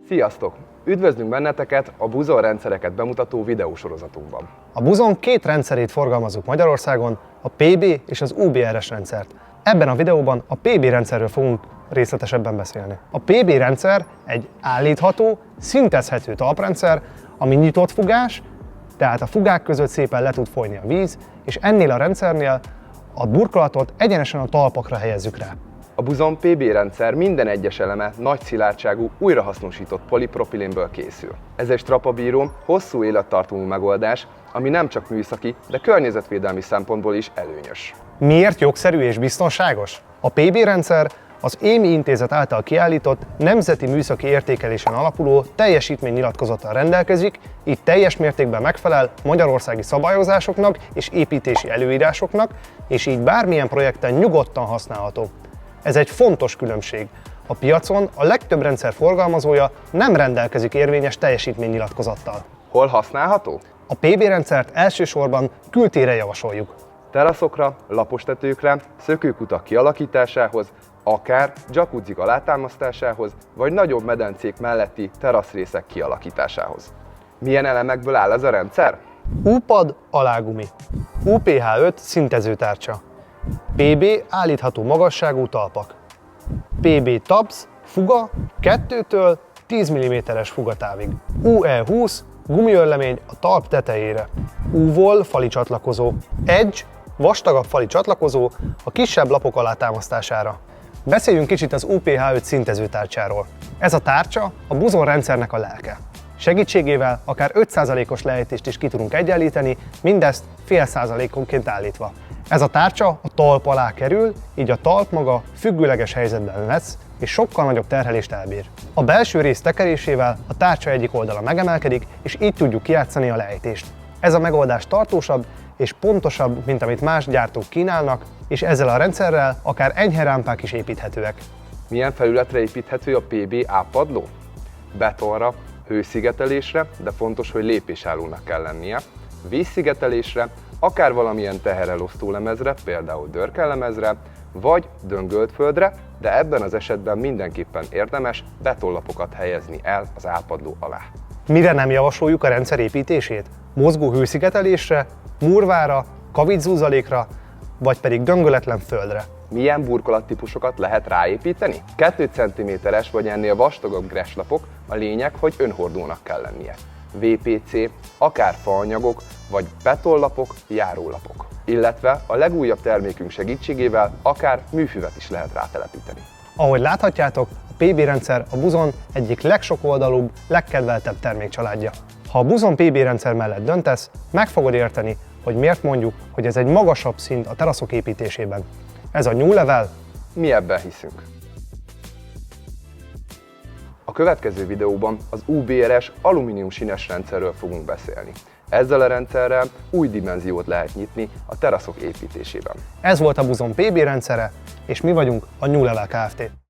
Sziasztok! Üdvözlünk benneteket a Buzon rendszereket bemutató videósorozatunkban. A Buzon két rendszerét forgalmazzuk Magyarországon, a PB és az UBRS rendszert. Ebben a videóban a PB rendszerről fogunk részletesebben beszélni. A PB rendszer egy állítható, szintezhető talprendszer, ami nyitott fugás, tehát a fugák között szépen le tud folyni a víz, és ennél a rendszernél a burkolatot egyenesen a talpakra helyezzük rá. A Buzon PB rendszer minden egyes eleme nagy szilárdságú, újrahasznosított polipropilénből készül. Ez egy strapabíró, hosszú élettartamú megoldás, ami nem csak műszaki, de környezetvédelmi szempontból is előnyös. Miért jogszerű és biztonságos? A PB rendszer az ÉMI intézet által kiállított nemzeti műszaki értékelésen alapuló teljesítménynyilatkozattal rendelkezik, így teljes mértékben megfelel magyarországi szabályozásoknak és építési előírásoknak, és így bármilyen projekten nyugodtan használható. Ez egy fontos különbség. A piacon a legtöbb rendszer forgalmazója nem rendelkezik érvényes teljesítménynyilatkozattal. Hol használható? A PB rendszert elsősorban kültérre javasoljuk. Teraszokra, lapostetőkre, szökőkutak kialakításához, akár dzsakudzik alátámasztásához, vagy nagyobb medencék melletti teraszrészek kialakításához. Milyen elemekből áll ez a rendszer? U-pad alágumi, UPH5 szintezőtárcsa, PB állítható magasságú talpak, PB tabs fuga 2-től 10 mm-es fugatávig, UE20 gumiörlemény a talp tetejére, U-vol fali csatlakozó, Edge vastagabb fali csatlakozó a kisebb lapok alátámasztására. Beszéljünk kicsit az UPH5 szintezőtárcsáról. Ez a tárcsa a Buzon rendszernek a lelke. Segítségével akár 5%-os lejtést is ki tudunk egyenlíteni, mindezt fél százalékonként állítva. Ez a tárcsa a talp alá kerül, így a talp maga függőleges helyzetben lesz, és sokkal nagyobb terhelést elbír. A belső rész tekerésével a tárcsa egyik oldala megemelkedik, és így tudjuk kijátszani a lejtést. Ez a megoldás tartósabb és pontosabb, mint amit más gyártók kínálnak, és ezzel a rendszerrel akár enyhe rámpák is építhetőek. Milyen felületre építhető a PB A-padló? Betonra, hőszigetelésre, de fontos, hogy lépésállónak kell lennie, vízszigetelésre, akár valamilyen teherelosztó lemezre, például dörkellemezre, vagy döngölt földre, de ebben az esetben mindenképpen érdemes betonlapokat helyezni el az ápadló alá. Mire nem javasoljuk a rendszer építését? Mozgó hőszigetelésre, murvára, kaviczúzalékra, vagy pedig döngöletlen földre. Milyen burkolattípusokat lehet ráépíteni? 2 cm-es vagy ennél vastagabb gresslapok, a lényeg, hogy önhordónak kell lennie. VPC, akár faanyagok, vagy betonlapok, járólapok. Illetve a legújabb termékünk segítségével akár műfüvet is lehet rátelepíteni. Ahogy láthatjátok, a PB rendszer a Buzon egyik legsokoldalúbb, legkedveltebb termékcsaládja. Ha a Buzon PB rendszer mellett döntesz, meg fogod érteni, hogy miért mondjuk, hogy ez egy magasabb szint a teraszok építésében. Ez a New Level. Mi ebben hiszünk. A következő videóban az UBRS alumínium sínes rendszerről fogunk beszélni. Ezzel a rendszerrel új dimenziót lehet nyitni a teraszok építésében. Ez volt a Buzon PB rendszere, és mi vagyunk a New Level Kft.